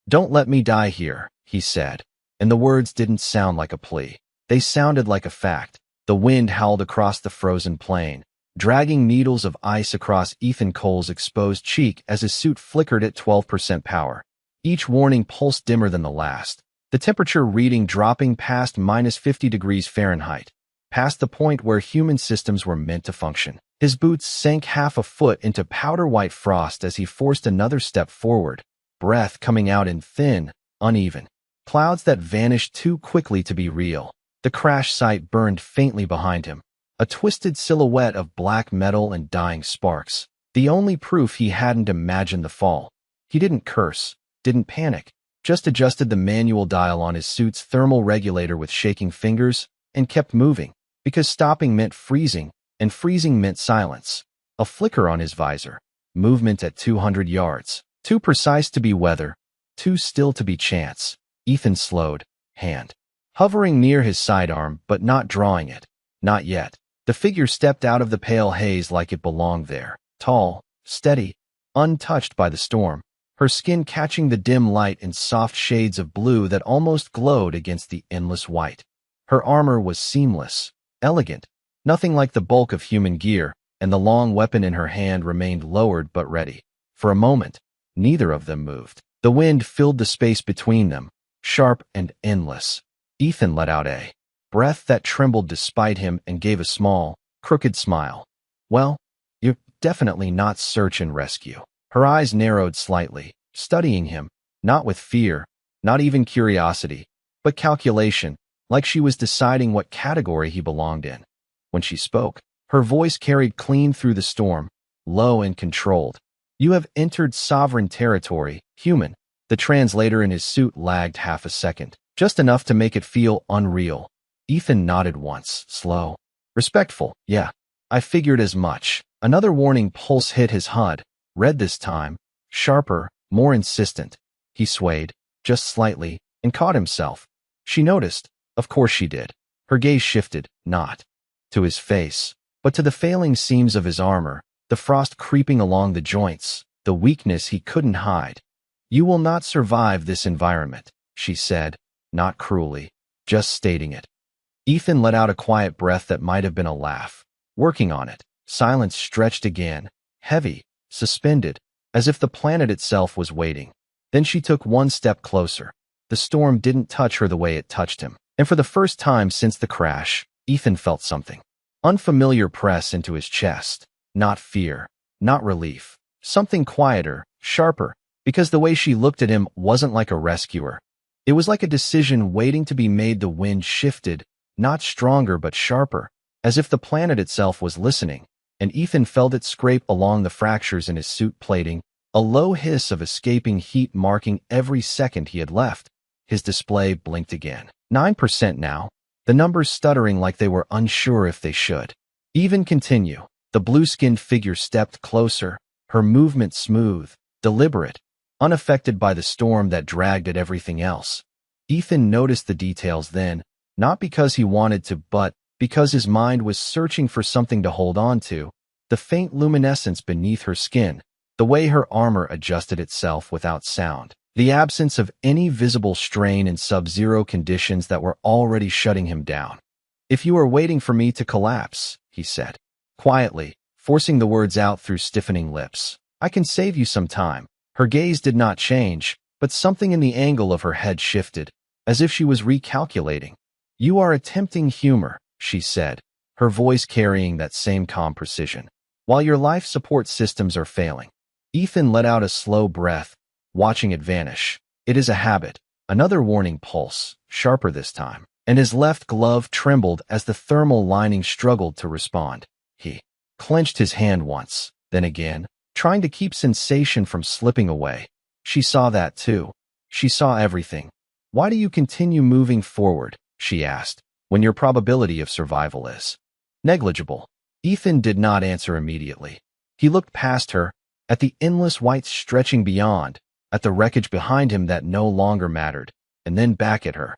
"Don't let me die here," he said, and the words didn't sound like a plea. They sounded like a fact. The wind howled across the frozen plain, dragging needles of ice across Ethan Cole's exposed cheek as his suit flickered at 12% power. Each warning pulsed dimmer than the last, the temperature reading dropping past -50 degrees Fahrenheit, past the point where human systems were meant to function. His boots sank half a foot into powder-white frost as he forced another step forward, breath coming out in thin, uneven clouds that vanished too quickly to be real. The crash site burned faintly behind him, a twisted silhouette of black metal and dying sparks, the only proof he hadn't imagined the fall. He didn't curse, didn't panic, just adjusted the manual dial on his suit's thermal regulator with shaking fingers and kept moving, because stopping meant freezing, and freezing meant silence. A flicker on his visor, movement at 200 yards, too precise to be weather, too still to be chance. Ethan slowed, hand hovering near his sidearm but not drawing it. Not yet. The figure stepped out of the pale haze like it belonged there, tall, steady, untouched by the storm, her skin catching the dim light in soft shades of blue that almost glowed against the endless white. Her armor was seamless, elegant, nothing like the bulk of human gear, and the long weapon in her hand remained lowered but ready. For a moment, neither of them moved. The wind filled the space between them, sharp and endless. Ethan let out a breath that trembled despite him and gave a small, crooked smile. "Well, you're definitely not search and rescue." Her eyes narrowed slightly, studying him, not with fear, not even curiosity, but calculation, like she was deciding what category he belonged in. When she spoke, her voice carried clean through the storm, low and controlled. "You have entered sovereign territory, human." The translator in his suit lagged half a second, just enough to make it feel unreal. Ethan nodded once, slow, respectful. "Yeah, I figured as much." Another warning pulse hit his HUD, red this time, sharper, more insistent. He swayed, just slightly, and caught himself. She noticed. Of course she did. Her gaze shifted, not to his face, but to the failing seams of his armor, the frost creeping along the joints, the weakness he couldn't hide. "You will not survive this environment," she said, not cruelly, just stating it. Ethan let out a quiet breath that might have been a laugh. Working on it. Silence stretched again, heavy, suspended, as if the planet itself was waiting. Then she took one step closer. The storm didn't touch her the way it touched him, and for the first time since the crash, Ethan felt something unfamiliar press into his chest. Not fear, not relief, something quieter, sharper, because the way she looked at him wasn't like a rescuer. It was like a decision waiting to be made. The wind shifted, not stronger but sharper, as if the planet itself was listening, and Ethan felt it scrape along the fractures in his suit plating, a low hiss of escaping heat marking every second he had left. His display blinked again. 9% now, the numbers stuttering like they were unsure if they should even continue. The blue-skinned figure stepped closer, her movement smooth, deliberate, unaffected by the storm that dragged at everything else. Ethan noticed the details then, not because he wanted to, but because his mind was searching for something to hold on to. The faint luminescence beneath her skin, the way her armor adjusted itself without sound, the absence of any visible strain in sub-zero conditions that were already shutting him down. "If you are waiting for me to collapse," he said, quietly, forcing the words out through stiffening lips, "I can save you some time." Her gaze did not change, but something in the angle of her head shifted, as if she was recalculating. "You are attempting humor," she said, her voice carrying that same calm precision, "while your life support systems are failing." Ethan let out a slow breath, watching it vanish. "It is a habit." Another warning pulse, sharper this time, and his left glove trembled as the thermal lining struggled to respond. He clenched his hand once, then again, trying to keep sensation from slipping away. She saw that too. She saw everything. "Why do you continue moving forward?" she asked, "when your probability of survival is negligible?" Ethan did not answer immediately. He looked past her, at the endless white stretching beyond, at the wreckage behind him that no longer mattered, and then back at her.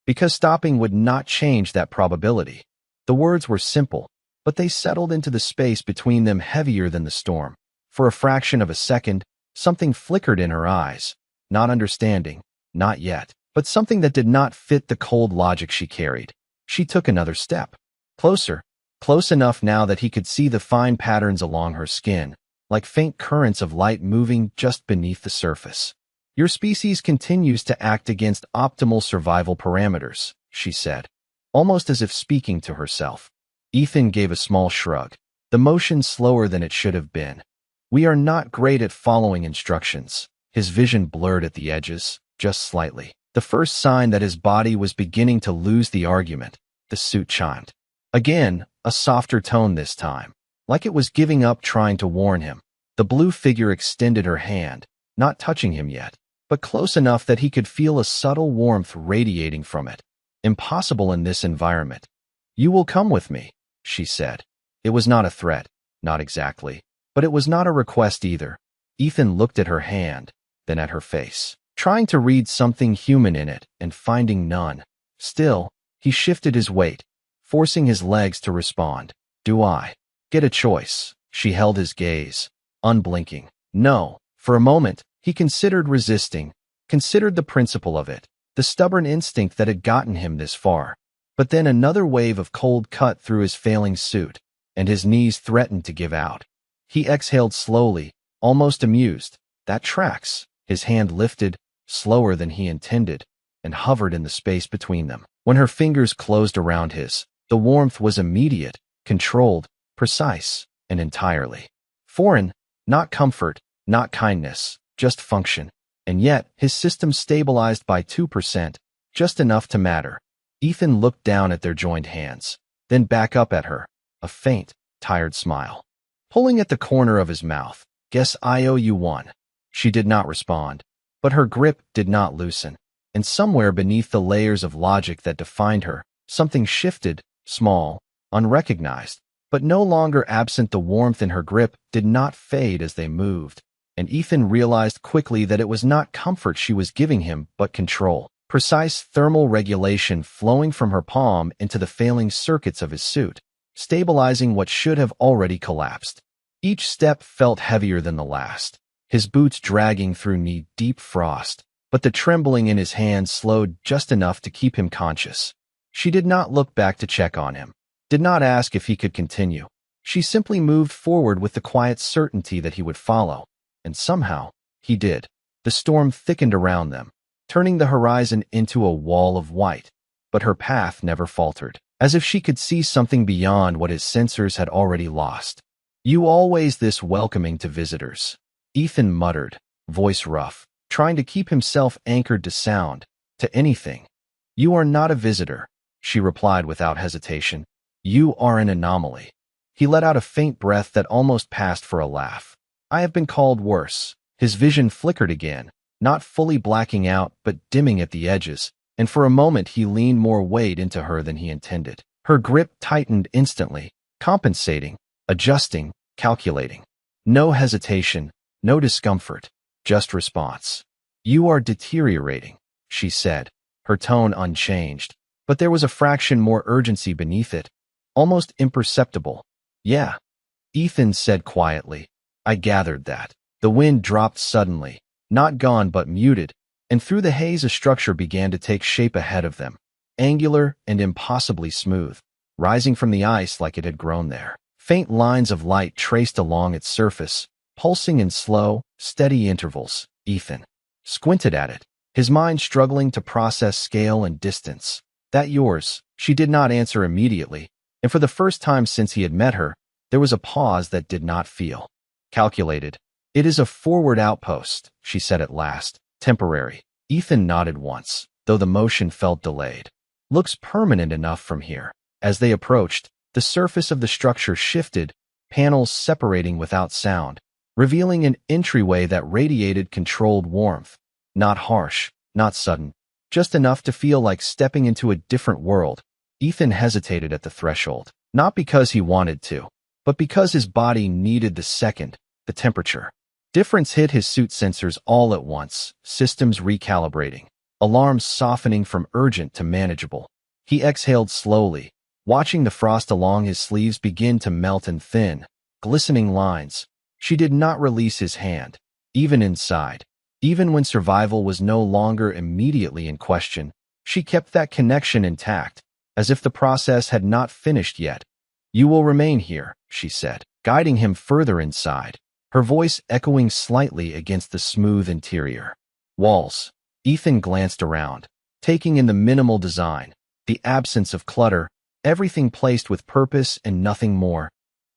Because stopping would not change that probability. The words were simple, but they settled into the space between them heavier than the storm. For a fraction of a second, something flickered in her eyes, not understanding, not yet, but something that did not fit the cold logic she carried. She took another step. Closer, close enough now that he could see the fine patterns along her skin, like faint currents of light moving just beneath the surface. Your species continues to act against optimal survival parameters, she said, almost as if speaking to herself. Ethan gave a small shrug, the motion slower than it should have been. We are not great at following instructions. His vision blurred at the edges, just slightly. The first sign that his body was beginning to lose the argument. The suit chimed. Again, a softer tone this time, like it was giving up trying to warn him. The blue figure extended her hand, not touching him yet, but close enough that he could feel a subtle warmth radiating from it. Impossible in this environment. You will come with me, she said. It was not a threat, not exactly, but it was not a request either. Ethan looked at her hand, then at her face, trying to read something human in it and finding none. Still, he shifted his weight, forcing his legs to respond. Do I get a choice? She held his gaze, unblinking. No. For a moment, he considered resisting, considered the principle of it, the stubborn instinct that had gotten him this far. But then another wave of cold cut through his failing suit, and his knees threatened to give out. He exhaled slowly, almost amused. That tracks. His hand lifted, slower than he intended, and hovered in the space between them. When her fingers closed around his, the warmth was immediate, controlled, precise, and entirely foreign. Not comfort, not kindness, just function. And yet, his system stabilized by 2%, just enough to matter. Ethan looked down at their joined hands, then back up at her, a faint, tired smile pulling at the corner of his mouth. Guess I owe you one. She did not respond, but her grip did not loosen, and somewhere beneath the layers of logic that defined her, something shifted, small, unrecognized, but no longer absent. The warmth in her grip did not fade as they moved, and Ethan realized quickly that it was not comfort she was giving him, but control. Precise thermal regulation flowing from her palm into the failing circuits of his suit, stabilizing what should have already collapsed. Each step felt heavier than the last, his boots dragging through knee-deep frost, but the trembling in his hands slowed just enough to keep him conscious. She did not look back to check on him, did not ask if he could continue. She simply moved forward with the quiet certainty that he would follow, and somehow, he did. The storm thickened around them, turning the horizon into a wall of white, but her path never faltered, as if she could see something beyond what his sensors had already lost. You always this welcoming to visitors, Ethan muttered, voice rough, trying to keep himself anchored to sound, to anything. You are not a visitor, she replied without hesitation. You are an anomaly. He let out a faint breath that almost passed for a laugh. I have been called worse. His vision flickered again, not fully blacking out but dimming at the edges, and for a moment he leaned more weight into her than he intended. Her grip tightened instantly, compensating, adjusting, calculating. No hesitation, no discomfort, just response. You are deteriorating, she said, her tone unchanged, but there was a fraction more urgency beneath it, almost imperceptible. Yeah, Ethan said quietly. I gathered that. The wind dropped suddenly, not gone but muted, and through the haze a structure began to take shape ahead of them, angular and impossibly smooth, rising from the ice like it had grown there. Faint lines of light traced along its surface, pulsing in slow, steady intervals. Ethan squinted at it, his mind struggling to process scale and distance. That yours? She did not answer immediately, and for the first time since he had met her, there was a pause that did not feel calculated. It is a forward outpost, she said at last. Temporary. Ethan nodded once, though the motion felt delayed. Looks permanent enough from here. As they approached, the surface of the structure shifted, panels separating without sound, revealing an entryway that radiated controlled warmth. Not harsh, not sudden, just enough to feel like stepping into a different world. Ethan hesitated at the threshold, not because he wanted to, but because his body needed the second, the temperature. Difference hit his suit sensors all at once, systems recalibrating, alarms softening from urgent to manageable. He exhaled slowly, watching the frost along his sleeves begin to melt and thin, glistening lines. She did not release his hand. Even inside, Even when survival was no longer immediately in question, she kept that connection intact, as if the process had not finished yet. "You will remain here," she said, guiding him further inside, her voice echoing slightly against the smooth interior. Walls. Ethan glanced around, taking in the minimal design, the absence of clutter, everything placed with purpose and nothing more.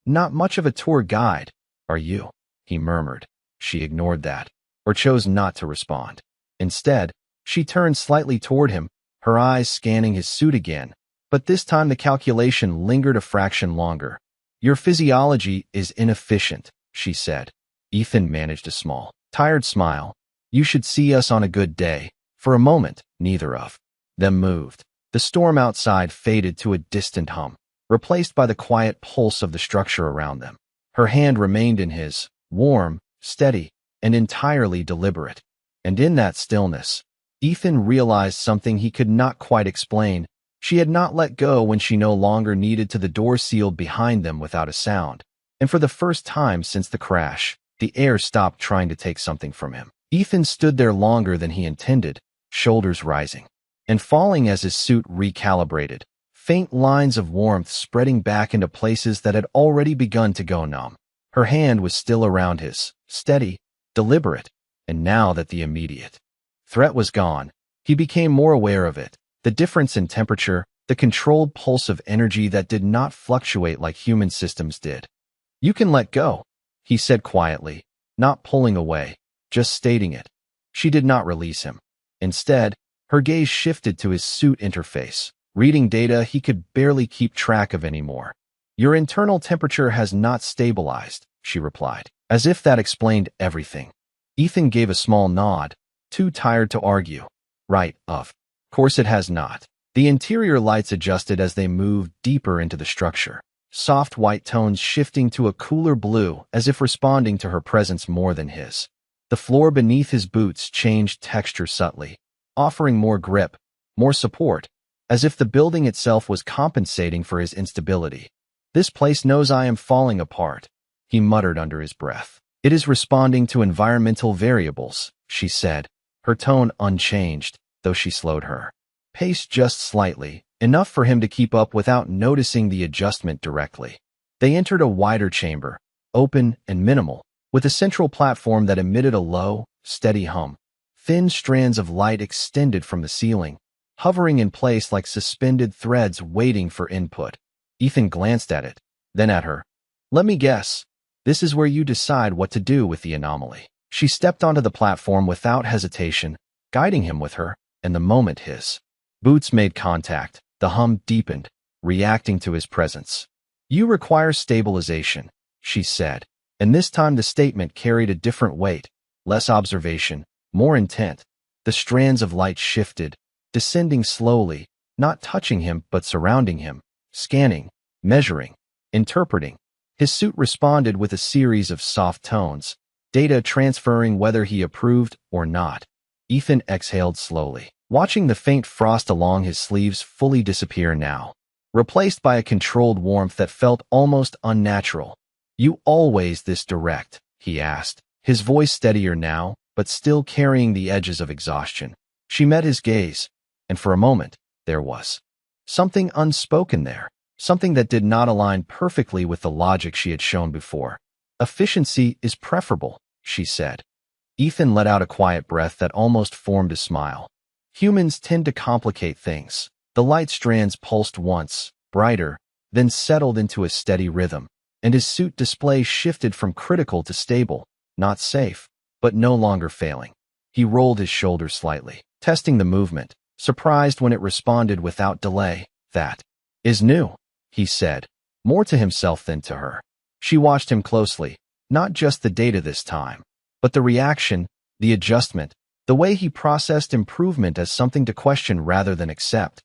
"Not much of a tour guide, are you?" he murmured. She ignored that, or chose not to respond. Instead, she turned slightly toward him, her eyes scanning his suit again, but this time the calculation lingered a fraction longer. "Your physiology is inefficient," she said. Ethan managed a small, tired smile. "You should see us on a good day." For a moment, neither of them moved. The storm outside faded to a distant hum, replaced by the quiet pulse of the structure around them. Her hand remained in his, warm, steady, and entirely deliberate. And in that stillness, Ethan realized something he could not quite explain. She had not let go when she no longer needed to. The door sealed behind them without a sound. And for the first time since the crash, the air stopped trying to take something from him. Ethan stood there longer than he intended, shoulders rising and falling as his suit recalibrated, faint lines of warmth spreading back into places that had already begun to go numb. Her hand was still around his, steady, deliberate, and now that the immediate threat was gone, he became more aware of it. The difference in temperature, the controlled pulse of energy that did not fluctuate like human systems did. "You can let go," he said quietly, not pulling away, just stating it. She did not release him. Instead, her gaze shifted to his suit interface, reading data he could barely keep track of anymore. "Your internal temperature has not stabilized," she replied, as if that explained everything. Ethan gave a small nod, too tired to argue. "Right, of course it has not." The interior lights adjusted as they moved deeper into the structure, soft white tones shifting to a cooler blue as if responding to her presence more than his. The floor beneath his boots changed texture subtly, offering more grip, more support, as if the building itself was compensating for his instability. "This place knows I am falling apart," he muttered under his breath. "It is responding to environmental variables," she said, her tone unchanged, though she slowed her pace just slightly, enough for him to keep up without noticing the adjustment directly. They entered a wider chamber, open and minimal, with a central platform that emitted a low, steady hum. Thin strands of light extended from the ceiling, hovering in place like suspended threads waiting for input. Ethan glanced at it, then at her. "Let me guess. This is where you decide what to do with the anomaly." She stepped onto the platform without hesitation, guiding him with her, and the moment his boots made contact, the hum deepened, reacting to his presence. "You require stabilization," she said, and this time the statement carried a different weight, less observation, more intent. The strands of light shifted, descending slowly, not touching him but surrounding him, scanning, measuring, interpreting. His suit responded with a series of soft tones, data transferring whether he approved or not. Ethan exhaled slowly, watching the faint frost along his sleeves fully disappear now, replaced by a controlled warmth that felt almost unnatural. "You always this direct?" he asked, his voice steadier now, but still carrying the edges of exhaustion. She met his gaze, and for a moment, there was something unspoken there, something that did not align perfectly with the logic she had shown before. "Efficiency is preferable," she said. Ethan let out a quiet breath that almost formed a smile. "Humans tend to complicate things." The light strands pulsed once, brighter, then settled into a steady rhythm, and his suit display shifted from critical to stable, not safe, but no longer failing. He rolled his shoulders slightly, testing the movement, surprised when it responded without delay. "That is new," he said, more to himself than to her. She watched him closely, not just the data this time, but the reaction, the adjustment, the way he processed improvement as something to question rather than accept.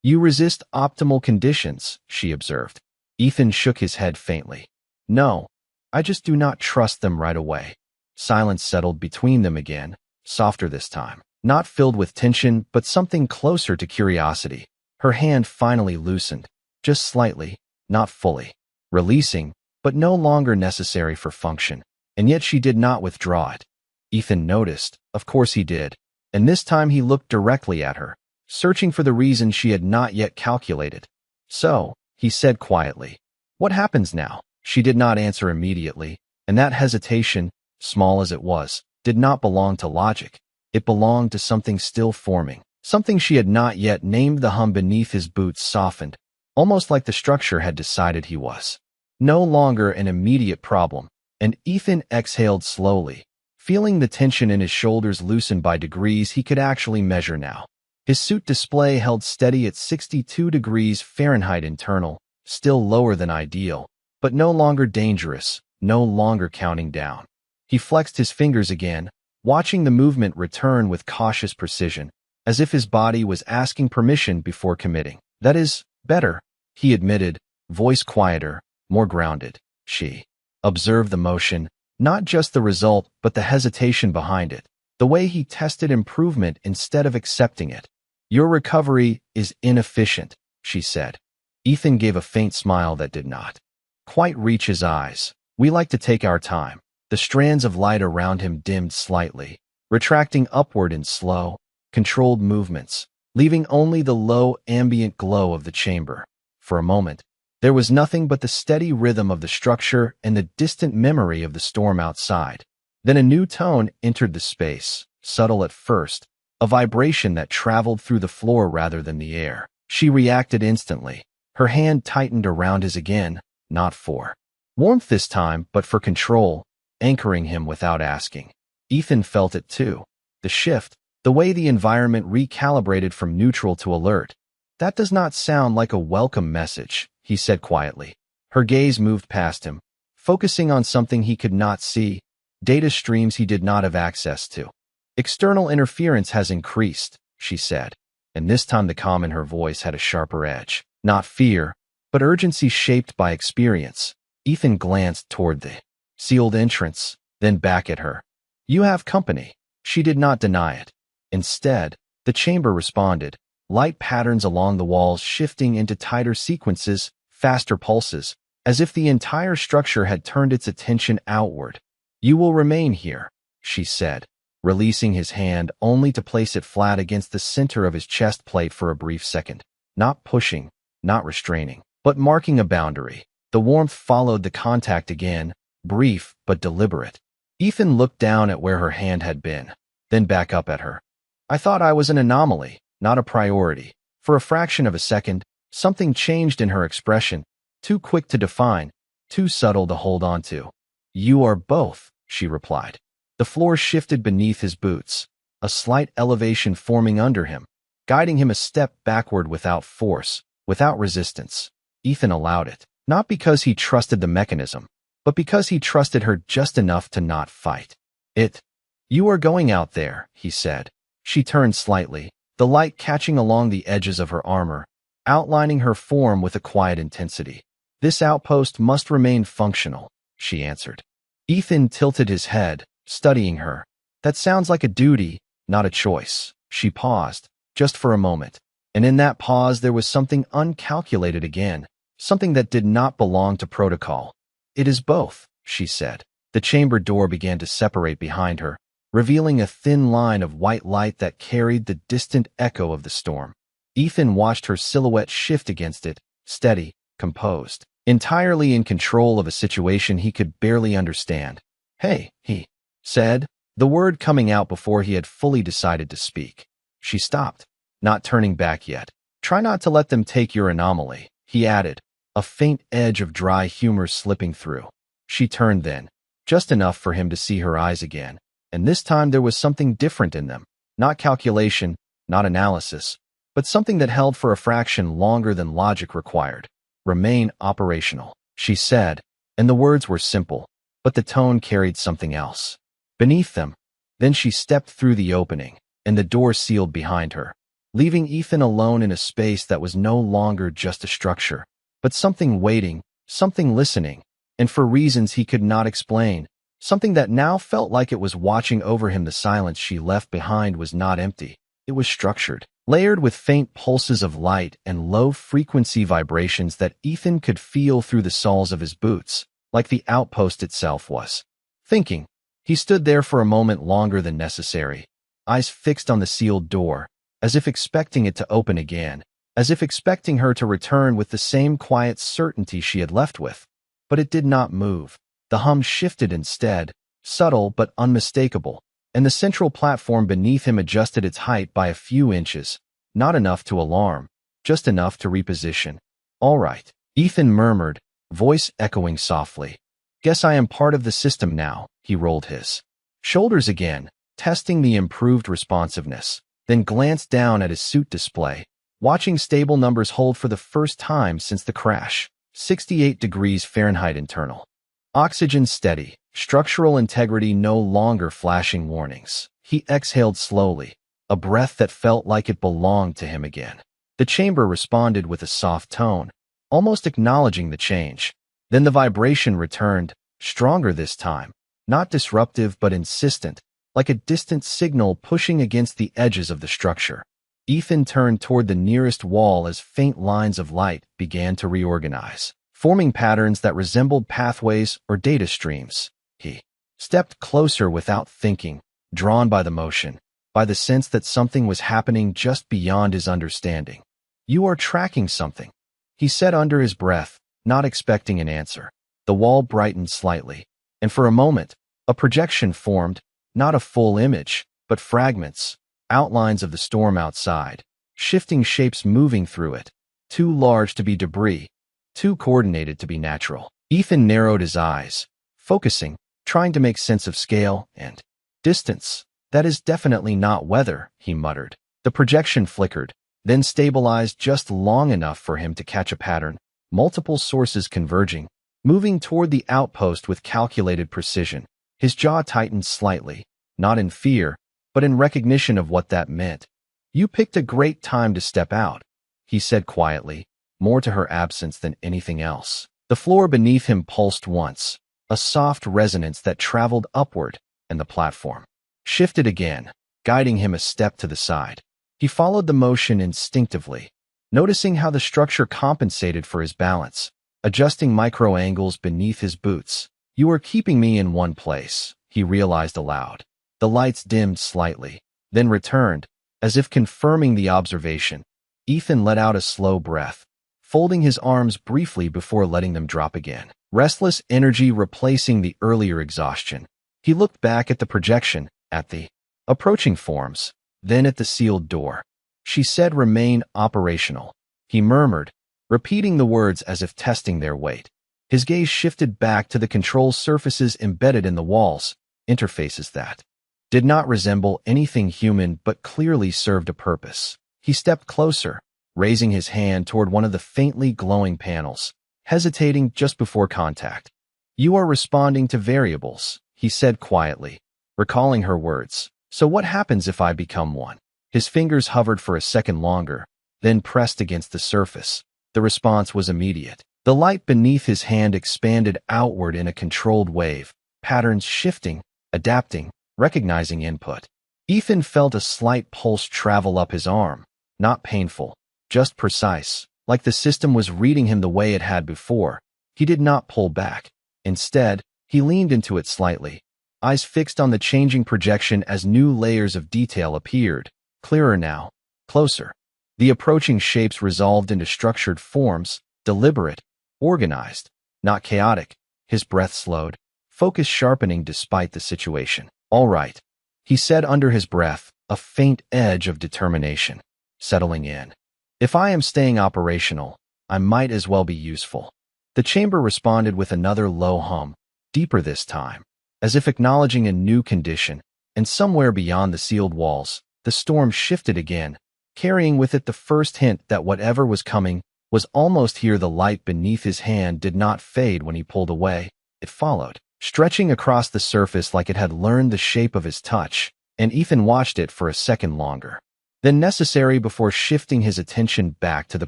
"You resist optimal conditions," she observed. Ethan shook his head faintly. "No, I just do not trust them right away." Silence settled between them again, softer this time, not filled with tension, but something closer to curiosity. Her hand finally loosened, just slightly, not fully, releasing, but no longer necessary for function, and yet she did not withdraw it. Ethan noticed, Of course he did. And this time he looked directly at her, searching for the reason she had not yet calculated. So, he said quietly, "What happens now?" She did not answer immediately, and that hesitation, small as it was, did not belong to logic. It belonged to something still forming, something she had not yet named. The hum beneath his boots softened, almost like the structure had decided he was no longer an immediate problem, and Ethan exhaled slowly, feeling the tension in his shoulders loosen by degrees he could actually measure now. His suit display held steady at 62 degrees Fahrenheit internal, still lower than ideal, but no longer dangerous, no longer counting down. He flexed his fingers again, watching the movement return with cautious precision, as if his body was asking permission before committing. "That is better," he admitted, voice quieter, more grounded. She observed the motion, not just the result but the hesitation behind it, the way he tested improvement instead of accepting it. "Your recovery is inefficient," she said. Ethan gave a faint smile that did not quite reach his eyes. "We like to take our time." The strands of light around him dimmed slightly, retracting upward in slow, controlled movements, leaving only the low ambient glow of the chamber. For a moment, there was nothing but the steady rhythm of the structure and the distant memory of the storm outside. Then a new tone entered the space, subtle at first, a vibration that traveled through the floor rather than the air. She reacted instantly. Her hand tightened around his again, not for warmth this time, but for control, anchoring him without asking. Ethan felt it too. The shift, the way the environment recalibrated from neutral to alert. "That does not sound like a welcome message," he said quietly. Her gaze moved past him, focusing on something he could not see, data streams he did not have access to. "External interference has increased," she said, and this time the calm in her voice had a sharper edge. Not fear, but urgency shaped by experience. Ethan glanced toward the sealed entrance, then back at her. "You have company." She did not deny it. Instead, the chamber responded, light patterns along the walls shifting into tighter sequences, faster pulses, as if the entire structure had turned its attention outward. "You will remain here," she said, releasing his hand only to place it flat against the center of his chest plate for a brief second. Not pushing, not restraining, but marking a boundary. The warmth followed the contact again, brief but deliberate. Ethan looked down at where her hand had been, then back up at her. "I thought I was an anomaly, not a priority." For a fraction of a second, something changed in her expression, too quick to define, too subtle to hold on to. "You are both," she replied. The floor shifted beneath his boots, a slight elevation forming under him, guiding him a step backward without force, without resistance. Ethan allowed it, not because he trusted the mechanism, but because he trusted her just enough to not fight it. "You are going out there," he said. She turned slightly, the light catching along the edges of her armor, outlining her form with a quiet intensity. "This outpost must remain functional," she answered. Ethan tilted his head, studying her. "That sounds like a duty, not a choice." She paused, just for a moment, and in that pause there was something uncalculated again, something that did not belong to protocol. "It is both," she said. The chamber door began to separate behind her, revealing a thin line of white light that carried the distant echo of the storm. Ethan watched her silhouette shift against it, steady, composed, entirely in control of a situation he could barely understand. "Hey," he said, the word coming out before he had fully decided to speak. She stopped, not turning back yet. "Try not to let them take your anomaly," he added, a faint edge of dry humor slipping through. She turned then, just enough for him to see her eyes again, and this time there was something different in them. Not calculation, not analysis, but something that held for a fraction longer than logic required. "Remain operational," she said, and the words were simple, but the tone carried something else beneath them. Then she stepped through the opening, and the door sealed behind her, leaving Ethan alone in a space that was no longer just a structure, but something waiting, something listening, and for reasons he could not explain, something that now felt like it was watching over him. The silence she left behind was not empty. It was structured, layered with faint pulses of light and low-frequency vibrations that Ethan could feel through the soles of his boots, like the outpost itself was thinking. He stood there for a moment longer than necessary, eyes fixed on the sealed door, as if expecting it to open again, as if expecting her to return with the same quiet certainty she had left with. But it did not move. The hum shifted instead, subtle but unmistakable, and the central platform beneath him adjusted its height by a few inches, not enough to alarm, just enough to reposition. "All right," Ethan murmured, voice echoing softly. "Guess I am part of the system now." He rolled his shoulders again, testing the improved responsiveness, then glanced down at his suit display, watching stable numbers hold for the first time since the crash. 68 degrees Fahrenheit internal. Oxygen steady, structural integrity no longer flashing warnings. He exhaled slowly, a breath that felt like it belonged to him again. The chamber responded with a soft tone, almost acknowledging the change. Then the vibration returned, stronger this time, not disruptive but insistent, like a distant signal pushing against the edges of the structure. Ethan turned toward the nearest wall as faint lines of light began to reorganize, forming patterns that resembled pathways or data streams. He stepped closer without thinking, drawn by the motion, by the sense that something was happening just beyond his understanding. "You are tracking something," he said under his breath, not expecting an answer. The wall brightened slightly, and for a moment, a projection formed, not a full image, but fragments, outlines of the storm outside, shifting shapes moving through it, too large to be debris, too coordinated to be natural. Ethan narrowed his eyes, focusing, trying to make sense of scale and distance. "That is definitely not weather," he muttered. The projection flickered, then stabilized just long enough for him to catch a pattern, multiple sources converging, moving toward the outpost with calculated precision. His jaw tightened slightly, not in fear, but in recognition of what that meant. "You picked a great time to step out," he said quietly, more to her absence than anything else. The floor beneath him pulsed once, a soft resonance that traveled upward, and the platform shifted again, guiding him a step to the side. He followed the motion instinctively, noticing how the structure compensated for his balance, adjusting micro angles beneath his boots. "You are keeping me in one place," he realized aloud. The lights dimmed slightly, then returned, as if confirming the observation. Ethan let out a slow breath, folding his arms briefly before letting them drop again, restless energy replacing the earlier exhaustion. He looked back at the projection, at the approaching forms, then at the sealed door. "She said remain operational," he murmured, repeating the words as if testing their weight. His gaze shifted back to the control surfaces embedded in the walls, interfaces that did not resemble anything human but clearly served a purpose. He stepped closer, raising his hand toward one of the faintly glowing panels, hesitating just before contact. "You are responding to variables," he said quietly, recalling her words. "So what happens if I become one?" His fingers hovered for a second longer, then pressed against the surface. The response was immediate. The light beneath his hand expanded outward in a controlled wave, patterns shifting, adapting, recognizing input. Ethan felt a slight pulse travel up his arm, not painful, just precise, like the system was reading him the way it had before. He did not pull back. Instead, he leaned into it slightly, eyes fixed on the changing projection as new layers of detail appeared, clearer now, closer. The approaching shapes resolved into structured forms, deliberate, organized, not chaotic. His breath slowed, focus sharpening despite the situation. "All right," he said under his breath, a faint edge of determination settling in. "If I am staying operational, I might as well be useful." The chamber responded with another low hum, deeper this time, as if acknowledging a new condition, and somewhere beyond the sealed walls, the storm shifted again, carrying with it the first hint that whatever was coming was almost here. The light beneath his hand did not fade when he pulled away. It followed, stretching across the surface like it had learned the shape of his touch, and Ethan watched it for a second longer than necessary before shifting his attention back to the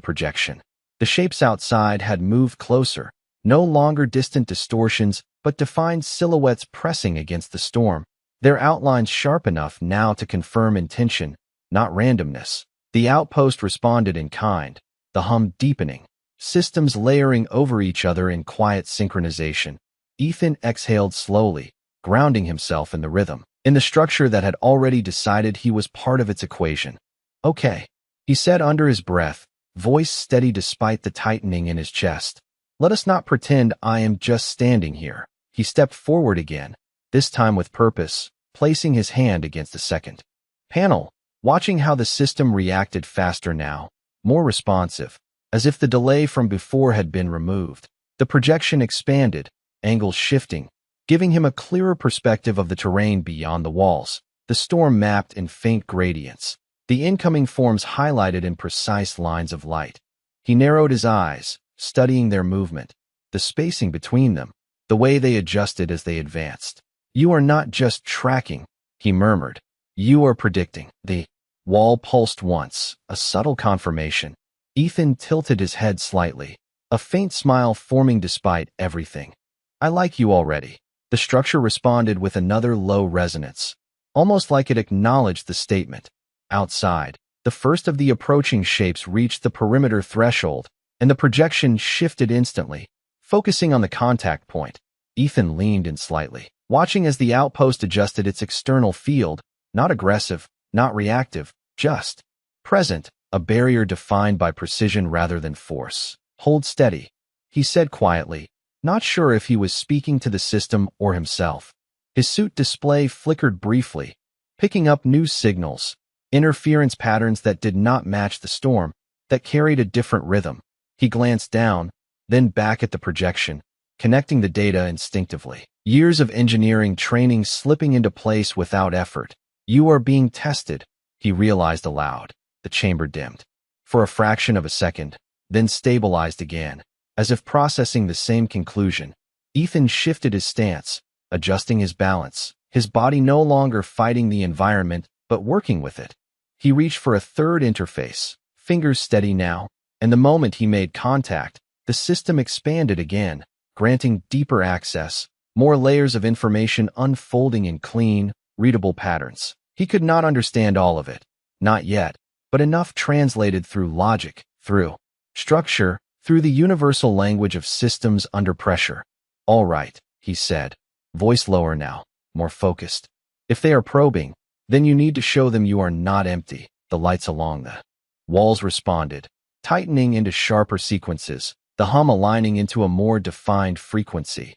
projection. The shapes outside had moved closer, no longer distant distortions, but defined silhouettes pressing against the storm, their outlines sharp enough now to confirm intention, not randomness. The outpost responded in kind, the hum deepening, systems layering over each other in quiet synchronization. Ethan exhaled slowly, grounding himself in the rhythm, in the structure that had already decided he was part of its equation. "Okay," he said under his breath, voice steady despite the tightening in his chest. "Let us not pretend I am just standing here." He stepped forward again, this time with purpose, placing his hand against the second panel, watching how the system reacted faster now, more responsive, as if the delay from before had been removed. The projection expanded, angles shifting, giving him a clearer perspective of the terrain beyond the walls, the storm mapped in faint gradients, the incoming forms highlighted in precise lines of light. He narrowed his eyes, studying their movement, the spacing between them, the way they adjusted as they advanced. "You are not just tracking," he murmured. "You are predicting." The wall pulsed once, a subtle confirmation. Ethan tilted his head slightly, a faint smile forming despite everything. "I like you already." The structure responded with another low resonance, almost like it acknowledged the statement. Outside, the first of the approaching shapes reached the perimeter threshold, and the projection shifted instantly, focusing on the contact point. Ethan leaned in slightly, watching as the outpost adjusted its external field, not aggressive, not reactive, just present, a barrier defined by precision rather than force. "Hold steady," he said quietly, not sure if he was speaking to the system or himself. His suit display flickered briefly, picking up new signals, interference patterns that did not match the storm, that carried a different rhythm. He glanced down, then back at the projection, connecting the data instinctively. Years of engineering training slipping into place without effort. "You are being tested," he realized aloud. The chamber dimmed for a fraction of a second, then stabilized again, as if processing the same conclusion. Ethan shifted his stance, adjusting his balance, his body no longer fighting the environment, but working with it. He reached for a third interface, fingers steady now, and the moment he made contact, the system expanded again, granting deeper access, more layers of information unfolding in clean, readable patterns. He could not understand all of it, not yet, but enough translated through logic, through structure, through the universal language of systems under pressure. "All right," he said, voice lower now, more focused. "If they are probing, then you need to show them you are not empty." The lights along the walls responded, tightening into sharper sequences, the hum aligning into a more defined frequency.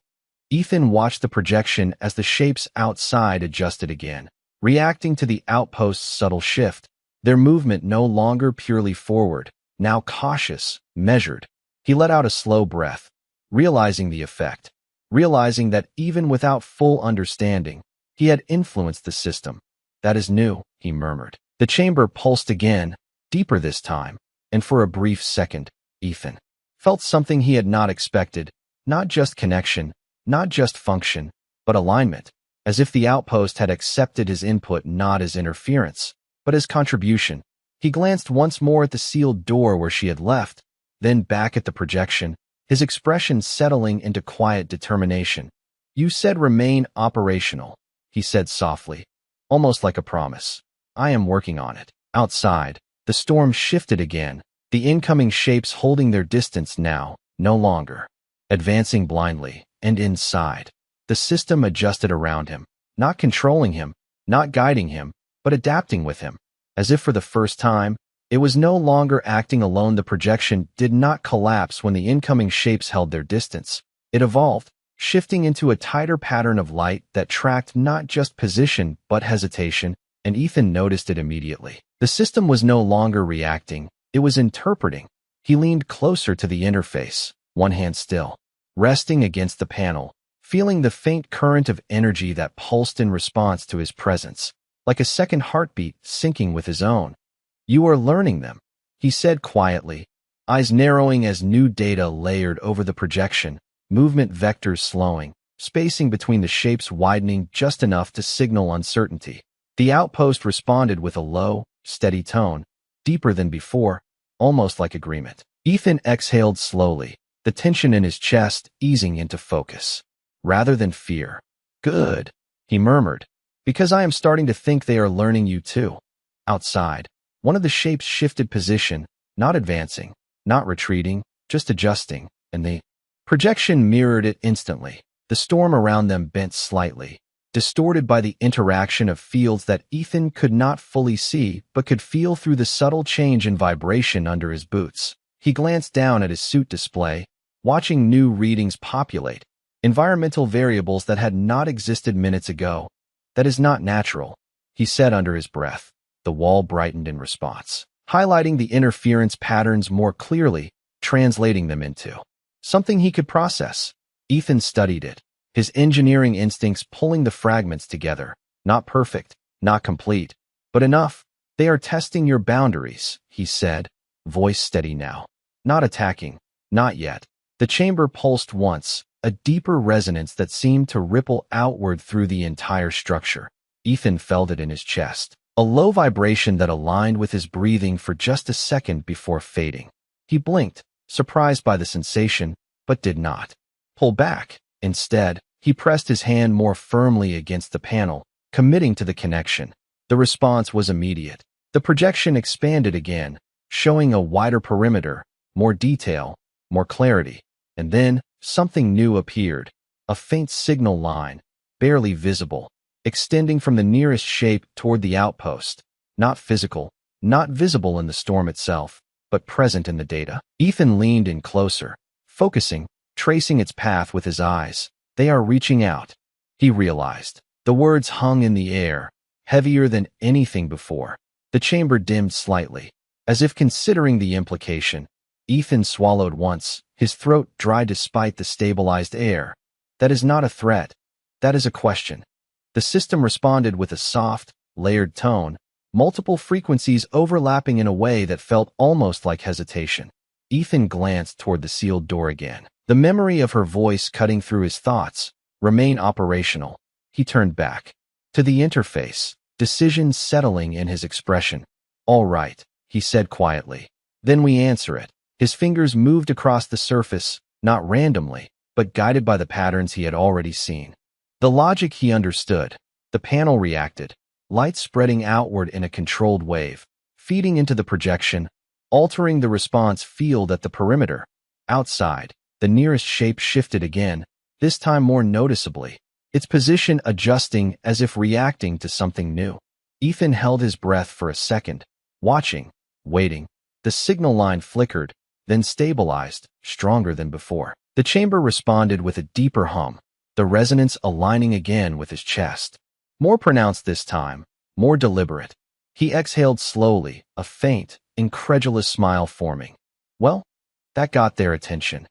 Ethan watched the projection as the shapes outside adjusted again, reacting to the outpost's subtle shift, their movement no longer purely forward, now cautious, measured. He let out a slow breath, realizing the effect, realizing that even without full understanding, he had influenced the system. "That is new," he murmured. The chamber pulsed again, deeper this time, and for a brief second, Ethan felt something he had not expected, not just connection, not just function, but alignment, as if the outpost had accepted his input not as interference, but as contribution. He glanced once more at the sealed door where she had left, then back at the projection, his expression settling into quiet determination. "You said remain operational," he said softly, almost like a promise. "I am working on it." Outside, the storm shifted again, the incoming shapes holding their distance now, no longer advancing blindly, and inside, the system adjusted around him, not controlling him, not guiding him, but adapting with him. As if for the first time, it was no longer acting alone. The projection did not collapse when the incoming shapes held their distance. It evolved, shifting into a tighter pattern of light that tracked not just position but hesitation, and Ethan noticed it immediately. The system was no longer reacting, it was interpreting. He leaned closer to the interface, one hand still, resting against the panel, feeling the faint current of energy that pulsed in response to his presence, like a second heartbeat syncing with his own. "You are learning them," he said quietly, eyes narrowing as new data layered over the projection, movement vectors slowing, spacing between the shapes widening just enough to signal uncertainty. The outpost responded with a low, steady tone, deeper than before, almost like agreement. Ethan exhaled slowly, the tension in his chest easing into focus, rather than fear. "Good," he murmured, "because I am starting to think they are learning you too." Outside, one of the shapes shifted position, not advancing, not retreating, just adjusting, and the projection mirrored it instantly. The storm around them bent slightly, distorted by the interaction of fields that Ethan could not fully see but could feel through the subtle change in vibration under his boots. He glanced down at his suit display, watching new readings populate, environmental variables that had not existed minutes ago. "That is not natural," he said under his breath. The wall brightened in response, highlighting the interference patterns more clearly, translating them into something he could process. Ethan studied it, his engineering instincts pulling the fragments together. "Not perfect, not complete, but enough. They are testing your boundaries," he said, voice steady now. "Not attacking, not yet." The chamber pulsed once, a deeper resonance that seemed to ripple outward through the entire structure. Ethan felt it in his chest, a low vibration that aligned with his breathing for just a second before fading. He blinked, surprised by the sensation, but did not pull back. Instead, he pressed his hand more firmly against the panel, committing to the connection. The response was immediate. The projection expanded again, showing a wider perimeter, more detail, more clarity. And then, something new appeared, a faint signal line, barely visible, extending from the nearest shape toward the outpost. Not physical, not visible in the storm itself, but present in the data. Ethan leaned in closer, focusing, tracing its path with his eyes. "They are reaching out," he realized. The words hung in the air, heavier than anything before. The chamber dimmed slightly, as if considering the implication. Ethan swallowed once, his throat dry despite the stabilized air. "That is not a threat. That is a question." The system responded with a soft, layered tone, multiple frequencies overlapping in a way that felt almost like hesitation. Ethan glanced toward the sealed door again. The memory of her voice cutting through his thoughts remained operational. He turned back to the interface, decision settling in his expression. "All right," he said quietly. "Then we answer it." His fingers moved across the surface, not randomly, but guided by the patterns he had already seen. The logic he understood. The panel reacted, light spreading outward in a controlled wave, feeding into the projection, altering the response field at the perimeter. Outside, the nearest shape shifted again, this time more noticeably, its position adjusting as if reacting to something new. Ethan held his breath for a second, watching, waiting. The signal line flickered, then stabilized, stronger than before. The chamber responded with a deeper hum, the resonance aligning again with his chest. More pronounced this time, more deliberate. He exhaled slowly, a faint, incredulous smile forming. Well, that got their attention.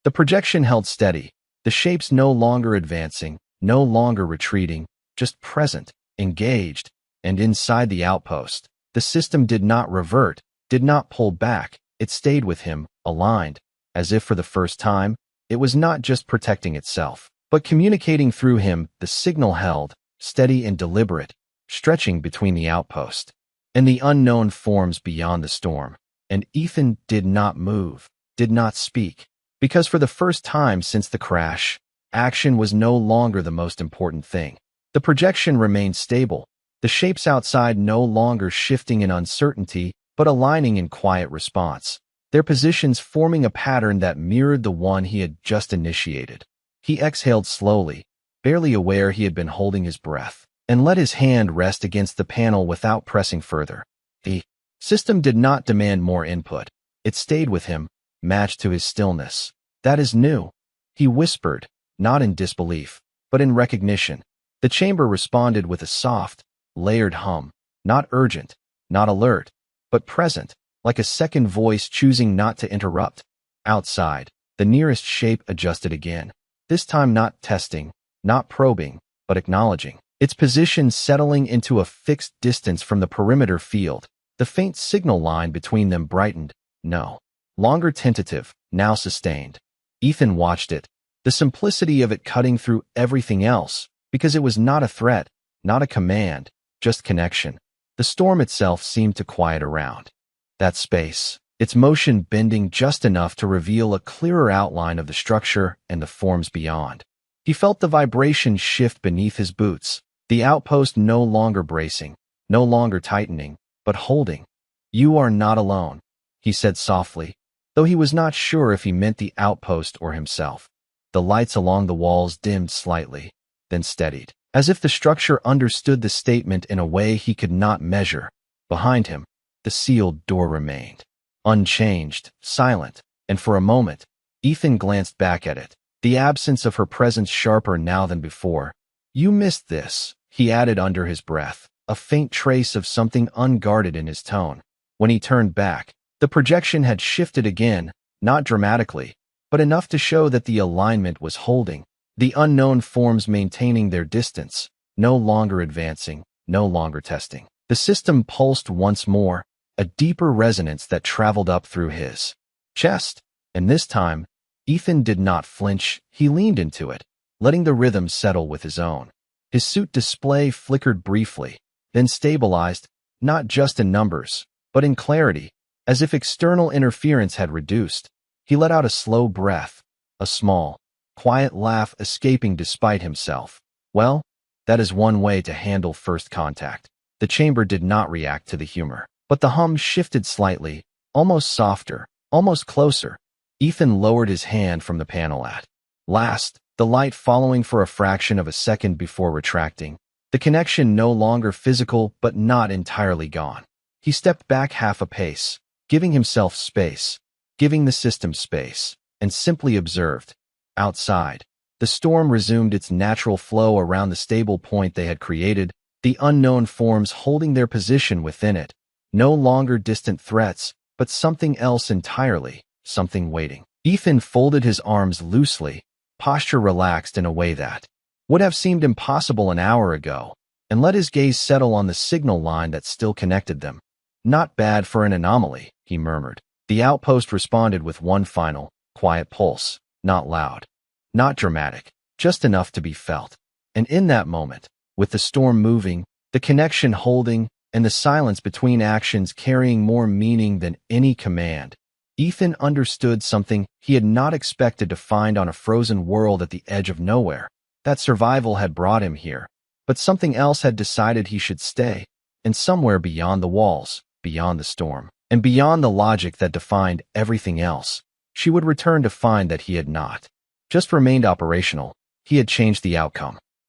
The projection held steady, the shapes no longer advancing, no longer retreating, just present, engaged, and inside the outpost. The system did not revert, did not pull back. It stayed with him, aligned, as if for the first time, it was not just protecting itself, but communicating through him. The signal held, steady and deliberate, stretching between the outpost and the unknown forms beyond the storm. And Ethan did not move, did not speak, because for the first time since the crash, action was no longer the most important thing. The projection remained stable, the shapes outside no longer shifting in uncertainty, but aligning in quiet response, their positions forming a pattern that mirrored the one he had just initiated. He exhaled slowly, barely aware he had been holding his breath, and let his hand rest against the panel without pressing further. The system did not demand more input. It stayed with him, matched to his stillness. "That is new," he whispered, not in disbelief, but in recognition. The chamber responded with a soft, layered hum, not urgent, not alert, but present, like a second voice choosing not to interrupt. Outside, the nearest shape adjusted again, this time not testing, not probing, but acknowledging, its position settling into a fixed distance from the perimeter field. The faint signal line between them brightened, no longer tentative, now sustained. Ethan watched it, the simplicity of it cutting through everything else, because it was not a threat, not a command, just connection. The storm itself seemed to quiet around that space, its motion bending just enough to reveal a clearer outline of the structure and the forms beyond. He felt the vibration shift beneath his boots, the outpost no longer bracing, no longer tightening, but holding. "You are not alone," he said softly, though he was not sure if he meant the outpost or himself. The lights along the walls dimmed slightly, then steadied. as if the structure understood the statement in a way he could not measure. Behind him, the sealed door remained, unchanged, silent, and for a moment, Ethan glanced back at it, the absence of her presence sharper now than before. "You missed this," he added under his breath, a faint trace of something unguarded in his tone. When he turned back, the projection had shifted again, not dramatically, but enough to show that the alignment was holding, the unknown forms maintaining their distance, no longer advancing, no longer testing. The system pulsed once more, a deeper resonance that traveled up through his chest, and this time, Ethan did not flinch. He leaned into it, letting the rhythm settle with his own. His suit display flickered briefly, then stabilized, not just in numbers, but in clarity, as if external interference had reduced. He let out a slow breath, a small, quiet laugh escaping despite himself. Well, that is one way to handle first contact. The chamber did not react to the humor, but the hum shifted slightly, almost softer, almost closer. Ethan lowered his hand from the panel at last, the light following for a fraction of a second before retracting. The connection no longer physical but not entirely gone. He stepped back half a pace, giving himself space, giving the system space, and simply observed. Outside, the storm resumed its natural flow around the stable point they had created, the unknown forms holding their position within it, no longer distant threats, but something else entirely, something waiting. Ethan folded his arms loosely, posture relaxed in a way that would have seemed impossible an hour ago, and let his gaze settle on the signal line that still connected them. "Not bad for an anomaly," he murmured. The outpost responded with one final, quiet pulse, not loud, not dramatic, just enough to be felt. And in that moment, with the storm moving, the connection holding, and the silence between actions carrying more meaning than any command, Ethan understood something he had not expected to find on a frozen world at the edge of nowhere. That survival had brought him here, but something else had decided he should stay, and somewhere beyond the walls, beyond the storm, and beyond the logic that defined everything else, she would return to find that he had not just remained operational, he had changed the outcome.